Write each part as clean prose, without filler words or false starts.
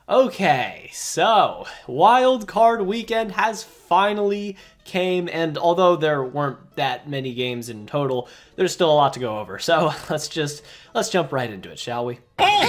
Okay, so wild card weekend has finally came, and although there weren't that many games in total, there's still a lot to go over. So let's jump right into it, shall we? Oh,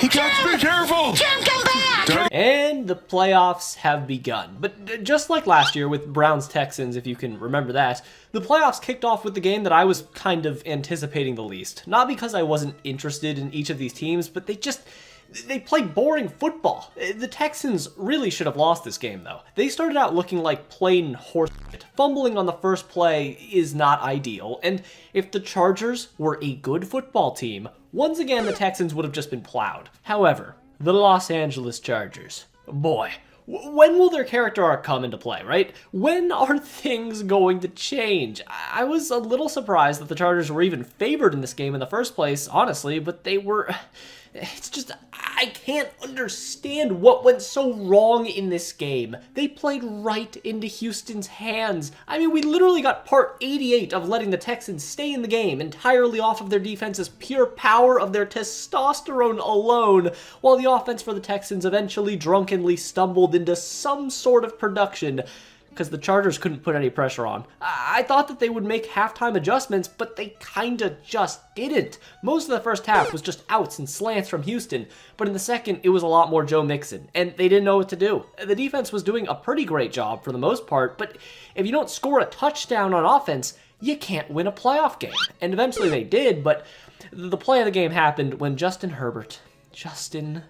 he got to be careful. Jim, come back! And the playoffs have begun. But just like last year with Browns-Texans, if you can remember that, the playoffs kicked off with the game that I was kind of anticipating the least. Not because I wasn't interested in each of these teams, but they played boring football. The Texans really should have lost this game, though. They started out looking like plain horse shit. Fumbling on the first play is not ideal, and if the Chargers were a good football team, once again the Texans would have just been plowed. However, the Los Angeles Chargers, boy, when will their character arc come into play, right? When are things going to change? I was a little surprised that the Chargers were even favored in this game in the first place, honestly, but they were... It's just, I can't understand what went so wrong in this game. They played right into Houston's hands. I mean, we literally got part 88 of letting the Texans stay in the game entirely off of their defense's pure power of their testosterone alone, while the offense for the Texans eventually drunkenly stumbled into some sort of production because the Chargers couldn't put any pressure on. I thought that they would make halftime adjustments, but they kinda just didn't. Most of the first half was just outs and slants from Houston, but in the second, it was a lot more Joe Mixon, and they didn't know what to do. The defense was doing a pretty great job for the most part, but if you don't score a touchdown on offense, you can't win a playoff game. And eventually they did, but the play of the game happened when Justin Herbert, Justin,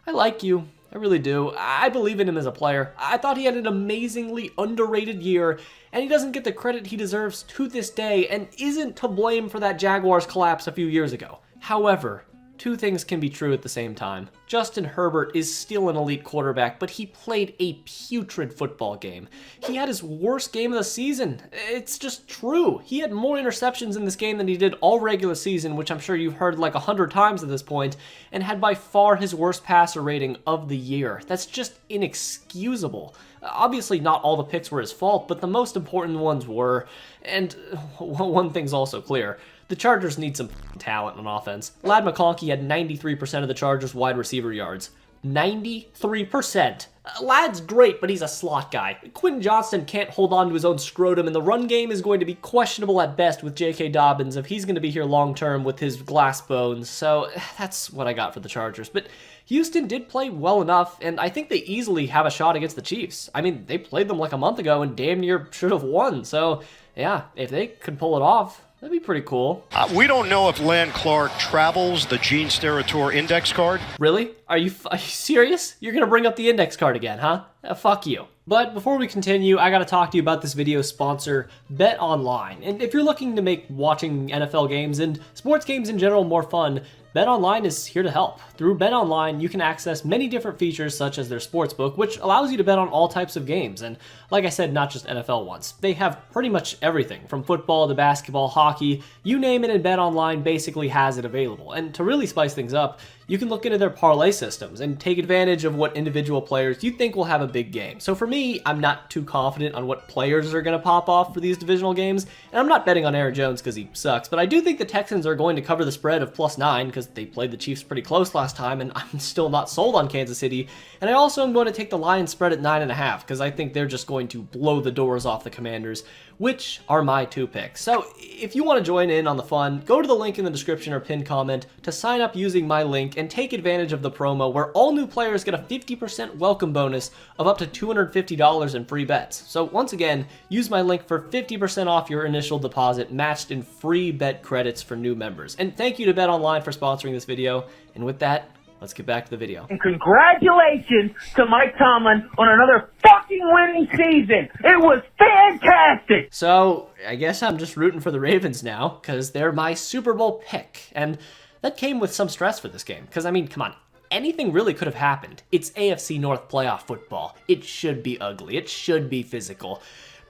I like you. I really do. I believe in him as a player. I thought he had an amazingly underrated year, and he doesn't get the credit he deserves to this day, and isn't to blame for that Jaguars collapse a few years ago. However, two things can be true at the same time. Justin Herbert is still an elite quarterback, but he played a putrid football game. He had his worst game of the season. It's just true. He had more interceptions in this game than he did all regular season, which I'm sure you've heard like 100 times at this point, and had by far his worst passer rating of the year. That's just inexcusable. Obviously, not all the picks were his fault, but the most important ones were. And one thing's also clear. The Chargers need some talent on offense. Barry McCockiner had 93% of the Chargers' wide receiver yards. 93%. Lad's great, but he's a slot guy. Quentin Johnston can't hold on to his own scrotum, and the run game is going to be questionable at best with J.K. Dobbins if he's going to be here long-term with his glass bones. So that's what I got for the Chargers. But Houston did play well enough, and I think they easily have a shot against the Chiefs. I mean, they played them like a month ago and damn near should have won. So yeah, if they could pull it off, that'd be pretty cool. We don't know if Len Clark travels the Gene Steratore index card. Really? Are you serious? You're gonna bring up the index card again, huh? Fuck you. But before we continue, I gotta talk to you about this video's sponsor, BetOnline. And if you're looking to make watching NFL games and sports games in general more fun, BetOnline is here to help. Through BetOnline, you can access many different features such as their sportsbook, which allows you to bet on all types of games. And like I said, not just NFL ones. They have pretty much everything, from football to basketball, hockey, you name it, and BetOnline basically has it available. And to really spice things up, you can look into their parlay systems and take advantage of what individual players you think will have a big game. So for me, I'm not too confident on what players are going to pop off for these divisional games, and I'm not betting on Aaron Jones because he sucks, but I do think the Texans are going to cover the spread of +9 because they played the Chiefs pretty close last time, and I'm still not sold on Kansas City. And I also am going to take the Lions spread at 9.5 because I think they're just going to blow the doors off the Commanders, which are my two picks. So if you want to join in on the fun, go to the link in the description or pinned comment to sign up using my link and take advantage of the promo where all new players get a 50% welcome bonus of up to $250 in free bets. So once again, use my link for 50% off your initial deposit matched in free bet credits for new members. And thank you to BetOnline for sponsoring this video. And with that, let's get back to the video. And congratulations to Mike Tomlin on another fucking winning season. It was fantastic. So I guess I'm just rooting for the Ravens now because they're my Super Bowl pick. And that came with some stress for this game because, I mean, come on. Anything really could have happened. It's AFC North playoff football. It should be ugly. It should be physical.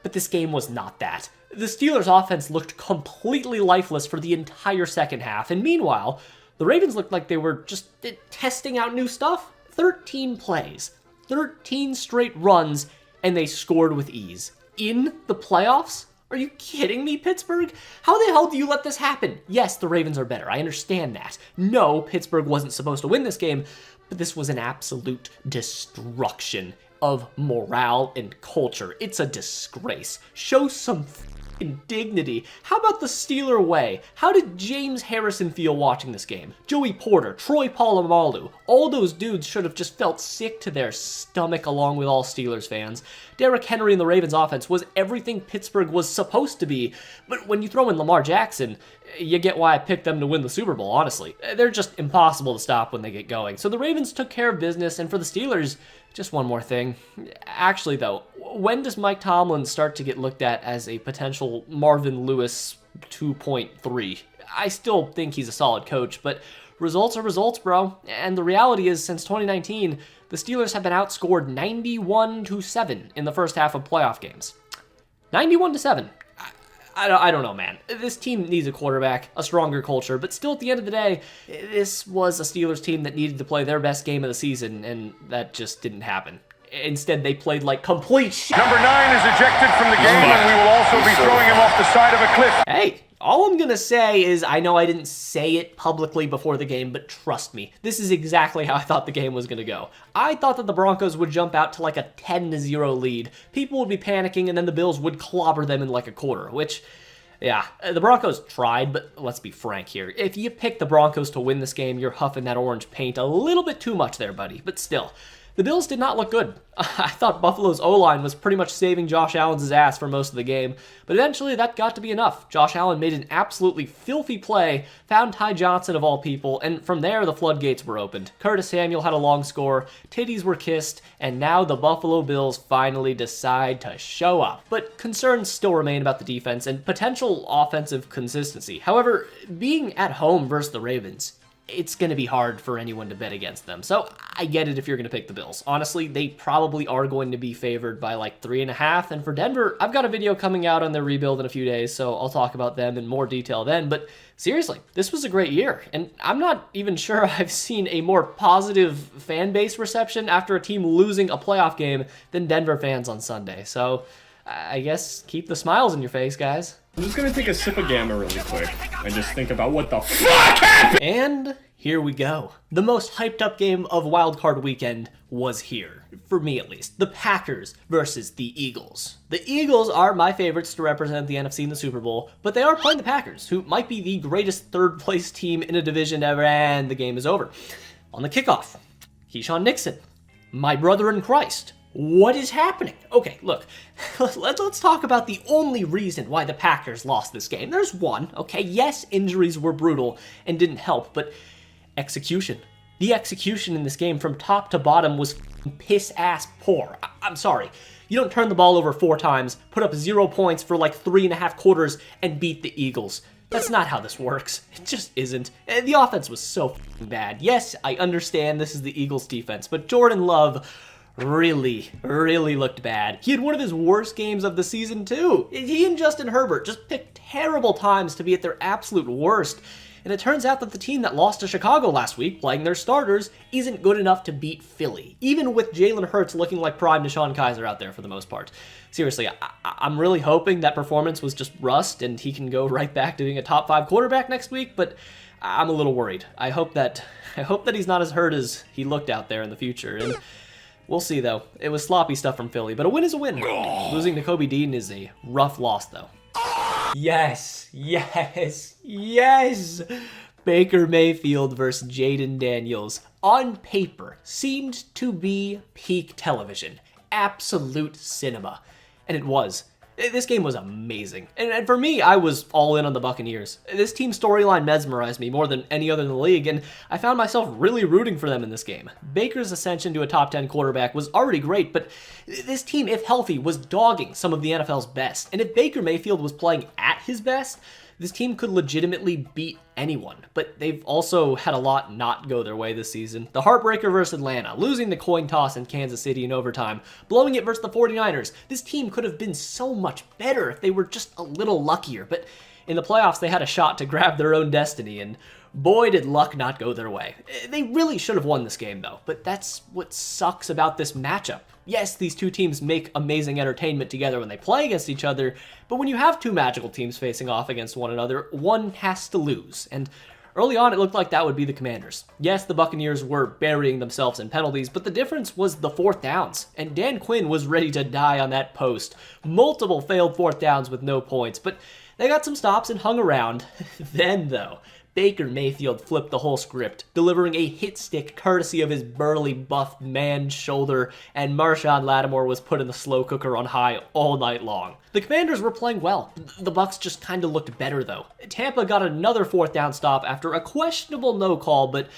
But this game was not that. The Steelers' offense looked completely lifeless for the entire second half. And meanwhile, the Ravens looked like they were just testing out new stuff. 13 plays, 13 straight runs, and they scored with ease. In the playoffs? Are you kidding me, Pittsburgh? How the hell do you let this happen? Yes, the Ravens are better. I understand that. No, Pittsburgh wasn't supposed to win this game, but this was an absolute destruction of morale and culture. It's a disgrace. Show some dignity. How about the Steeler way? How did James Harrison feel watching this game? Joey Porter, Troy Polamalu, all those dudes should have just felt sick to their stomach along with all Steelers fans. Derrick Henry in the Ravens offense was everything Pittsburgh was supposed to be, but when you throw in Lamar Jackson, you get why I picked them to win the Super Bowl, honestly. They're just impossible to stop when they get going. So the Ravens took care of business, and for the Steelers, just one more thing. Actually, though, when does Mike Tomlin start to get looked at as a potential Marvin Lewis 2.3? I still think he's a solid coach, but results are results, bro. And the reality is, since 2019, the Steelers have been outscored 91-7 in the first half of playoff games. 91-7. I don't know, man. This team needs a quarterback, a stronger culture, but still at the end of the day, this was a Steelers team that needed to play their best game of the season, and that just didn't happen. Instead, they played like complete shit. Number 9 is ejected from the game, and we will also be throwing him off the side of a cliff. Hey, all I'm gonna say is I know I didn't say it publicly before the game, but trust me, this is exactly how I thought the game was gonna go. I thought that the Broncos would jump out to like a 10-0 lead. People would be panicking, and then the Bills would clobber them in like a quarter, which, yeah, the Broncos tried, but let's be frank here. If you pick the Broncos to win this game, you're huffing that orange paint a little bit too much there, buddy, but still. The Bills did not look good. I thought Buffalo's O-line was pretty much saving Josh Allen's ass for most of the game, but eventually that got to be enough. Josh Allen made an absolutely filthy play, found Ty Johnson of all people, and from there the floodgates were opened. Curtis Samuel had a long score, titties were kissed, and now the Buffalo Bills finally decide to show up. But concerns still remain about the defense and potential offensive consistency. However, being at home versus the Ravens, it's going to be hard for anyone to bet against them. So I get it if you're going to pick the Bills. Honestly, they probably are going to be favored by like 3.5. And for Denver, I've got a video coming out on their rebuild in a few days, so I'll talk about them in more detail then. But seriously, this was a great year. And I'm not even sure I've seen a more positive fan base reception after a team losing a playoff game than Denver fans on Sunday. So I guess keep the smiles on your face, guys. I'm just gonna take a sip of Gamma really quick and just think about what the fuck happened! And here we go. The most hyped up game of wildcard weekend was here, for me at least. The Packers versus the Eagles. The Eagles are my favorites to represent the NFC in the Super Bowl, but they are playing the Packers, who might be the greatest third place team in a division ever, and the game is over. On the kickoff, Keyshawn Nixon, my brother in Christ. What is happening? Okay, look, let's talk about the only reason why the Packers lost this game. There's one, okay? Yes, injuries were brutal and didn't help, but execution. The execution in this game from top to bottom was piss-ass poor. I'm sorry. You don't turn the ball over 4 times, put up 0 points for like 3.5 quarters, and beat the Eagles. That's not how this works. It just isn't. The offense was so bad. Yes, I understand this is the Eagles defense, but Jordan Love really looked bad. He had one of his worst games of the season too. He and Justin Herbert just picked terrible times to be at their absolute worst. And it turns out that the team that lost to Chicago last week, playing their starters, isn't good enough to beat Philly, even with Jalen Hurts looking like prime Deshaun Kaiser out there for the most part. Seriously, I'm really hoping that performance was just rust and he can go right back to being a top 5 quarterback next week, but I'm a little worried. I hope that he's not as hurt as he looked out there in the future. And we'll see, though. It was sloppy stuff from Philly, but a win is a win. Losing to Kobe Dean is a rough loss, though. Yes. Baker Mayfield versus Jaden Daniels, on paper, seemed to be peak television. Absolute cinema. And it was. This game was amazing. And for me, I was all in on the Buccaneers. This team's storyline mesmerized me more than any other in the league, and I found myself really rooting for them in this game. Baker's ascension to a top 10 quarterback was already great, but this team, if healthy, was dogging some of the NFL's best. And if Baker Mayfield was playing at his best, this team could legitimately beat anyone, but they've also had a lot not go their way this season. The heartbreaker versus Atlanta, losing the coin toss in Kansas City in overtime, blowing it versus the 49ers. This team could have been so much better if they were just a little luckier, but in the playoffs they had a shot to grab their own destiny, and Boy, did luck not go their way. They really should have won this game, though, but that's what sucks about this matchup. Yes, these two teams make amazing entertainment together when they play against each other, but when you have two magical teams facing off against one another, one has to lose, and early on, it looked like that would be the Commanders. Yes, the Buccaneers were burying themselves in penalties, but the difference was the fourth downs, and Dan Quinn was ready to die on that post. Multiple failed fourth downs with no points, but they got some stops and hung around. Then, though, Baker Mayfield flipped the whole script, delivering a hit stick courtesy of his burly, buff man's shoulder, and Marshawn Lattimore was put in the slow cooker on high all night long. The Commanders were playing well. The Bucs just kind of looked better, though. Tampa got another fourth down stop after a questionable no call, but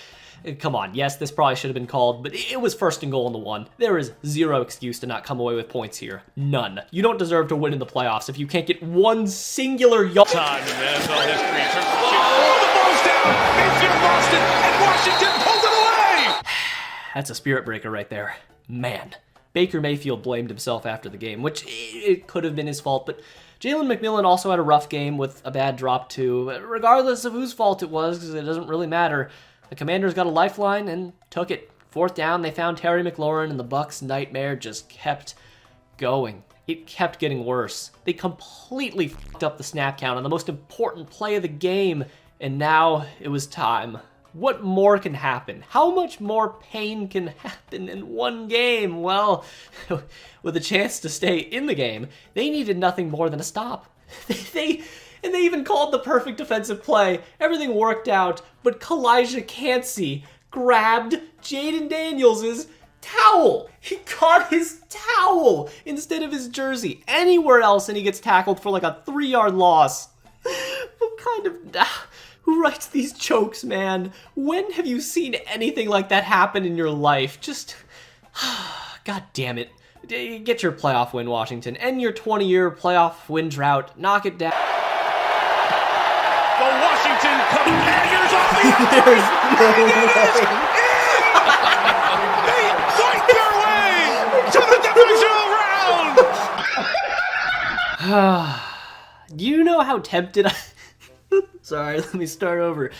come on, yes, this probably should have been called, but it was 1st and goal on the 1. There is zero excuse to not come away with points here. None. You don't deserve to win in the playoffs if you can't get one singular yard. Time in NFL history in terms of the ball's down. Mayfield lost it, and Washington pulled it away. That's a spirit breaker right there. Man. Baker Mayfield blamed himself after the game, which it could have been his fault, but Jalen McMillan also had a rough game with a bad drop too. Regardless of whose fault it was, because it doesn't really matter, the Commanders got a lifeline and took it. Fourth down, they found Terry McLaurin, and the Bucs' nightmare just kept going. It kept getting worse. They completely fucked up the snap count on the most important play of the game, and now it was time. What more can happen? How much more pain can happen in one game? Well, with a chance to stay in the game, they needed nothing more than a stop. They even called the perfect defensive play. Everything worked out, but Kalijah Cansey grabbed Jaden Daniels' towel. He caught his towel instead of his jersey. Anywhere else, and he gets tackled for like a 3-yard loss. What kind of... Who writes these jokes, man? When have you seen anything like that happen in your life? Just... God damn it. Get your playoff win, Washington. End your 20-year playoff win drought. Knock it down. The Washington Commanders off the There's no way. They fight their way to the divisional round. Do you know how tempted I... Sorry, let me start over.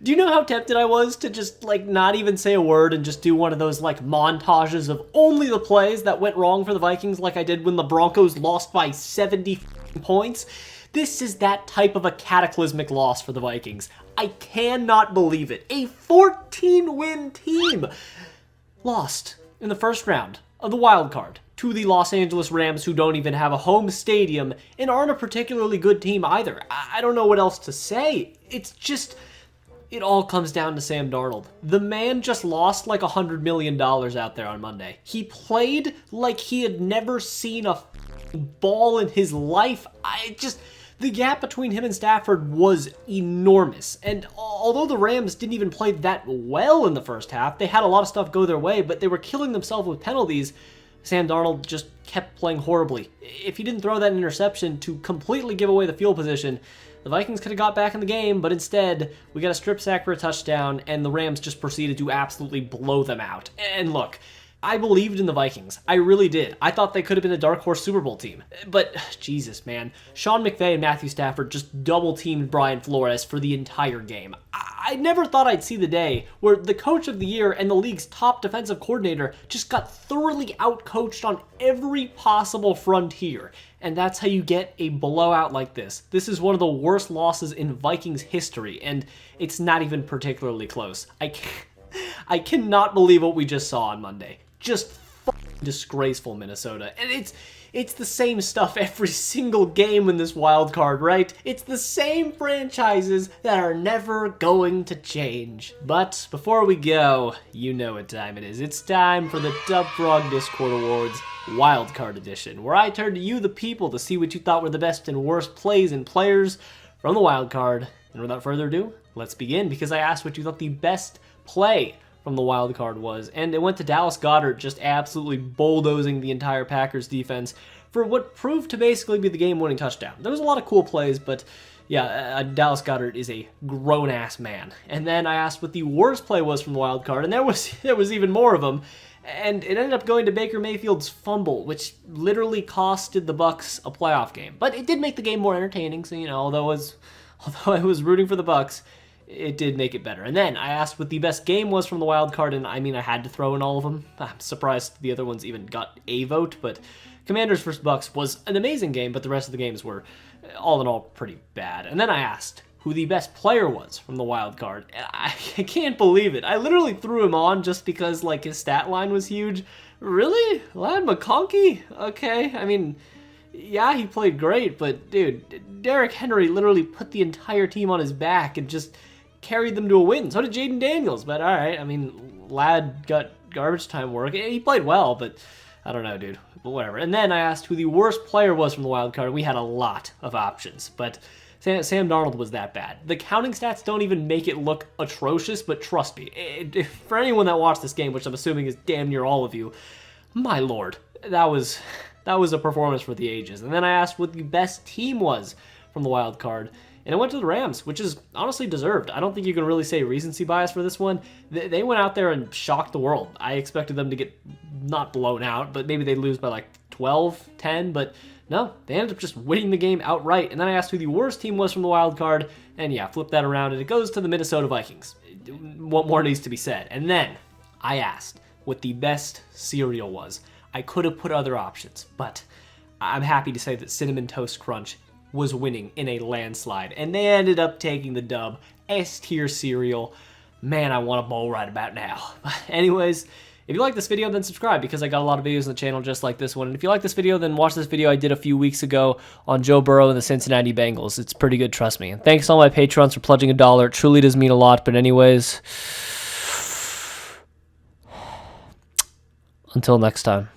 Do you know how tempted I was to just, not even say a word and just do one of those, montages of only the plays that went wrong for the Vikings like I did when the Broncos lost by 70 points? This is that type of a cataclysmic loss for the Vikings. I cannot believe it. A 14-win team lost in the first round of the wild card to the Los Angeles Rams, who don't even have a home stadium and aren't a particularly good team either. I don't know what else to say. It's just... It all comes down to Sam Darnold. The man just lost like $100 million out there on Monday. He played like he had never seen a ball in his life. The gap between him and Stafford was enormous. And although the Rams didn't even play that well in the first half, they had a lot of stuff go their way, but they were killing themselves with penalties. Sam Darnold just kept playing horribly. If he didn't throw that interception to completely give away the field position, the Vikings could have got back in the game, but instead, we got a strip sack for a touchdown, and the Rams just proceeded to absolutely blow them out. And look, I believed in the Vikings. I really did. I thought they could have been a dark horse Super Bowl team. But, Jesus, man. Sean McVay and Matthew Stafford just double-teamed Brian Flores for the entire game. I never thought I'd see the day where the coach of the year and the league's top defensive coordinator just got thoroughly outcoached on every possible frontier. And that's how you get a blowout like this. This is one of the worst losses in Vikings history, and it's not even particularly close. I cannot believe what we just saw on Monday. Just disgraceful, Minnesota. And it's the same stuff every single game in this wild card, right? It's the same franchises that are never going to change. But before we go, you know what time it is. It's time for the Tubfrog Discord Awards Wild Card Edition, where I turn to you, the people, to see what you thought were the best and worst plays and players from the wild card. And without further ado, let's begin, because I asked what you thought the best play from the wild card was, and it went to Dallas Goedert just absolutely bulldozing the entire Packers defense for what proved to basically be the game-winning touchdown. There was a lot of cool plays, but yeah, Dallas Goedert is a grown-ass man. And then I asked what the worst play was from the wild card, and there was even more of them, and it ended up going to Baker Mayfield's fumble, which literally costed the Bucs a playoff game. But it did make the game more entertaining, so although I was rooting for the Bucs, it did make it better. And then I asked what the best game was from the wild card, and I mean, I had to throw in all of them. I'm surprised the other ones even got a vote, but Commanders vs. Bucks was an amazing game, but the rest of the games were, all in all, pretty bad. And then I asked who the best player was from the wild card. And I can't believe it. I literally threw him on just because, like, his stat line was huge. Really? Barry McCockiner? Okay, I mean, yeah, he played great, but, dude, Derrick Henry literally put the entire team on his back and just carried them to a win. So did Jaden Daniels, but all right. I mean, lad got garbage time work. He played well, but I don't know, dude. But whatever. And then I asked who the worst player was from the wild card. We had a lot of options, but Sam Darnold was that bad. The counting stats don't even make it look atrocious, but trust me, for anyone that watched this game, which I'm assuming is damn near all of you, my lord, that was a performance for the ages. And then I asked what the best team was from the wild card, and it went to the Rams, which is honestly deserved. I don't think you can really say recency bias for this one. They went out there and shocked the world. I expected them to get not blown out, but maybe they'd lose by like 12, 10, but no, they ended up just winning the game outright. And then I asked who the worst team was from the wild card, and yeah, flip that around, and it goes to the Minnesota Vikings. What more needs to be said? And then I asked what the best cereal was. I could have put other options, but I'm happy to say that Cinnamon Toast Crunch was winning in a landslide, and they ended up taking the dub. S-tier cereal. Man, I want a bowl right about now. Anyways, if you like this video, then subscribe, because I got a lot of videos on the channel just like this one. And if you like this video, then watch this video I did a few weeks ago on Joe Burrow and the Cincinnati Bengals. It's pretty good, trust me. And thanks to all my patrons for pledging $1. It truly does mean a lot. But anyways, until next time.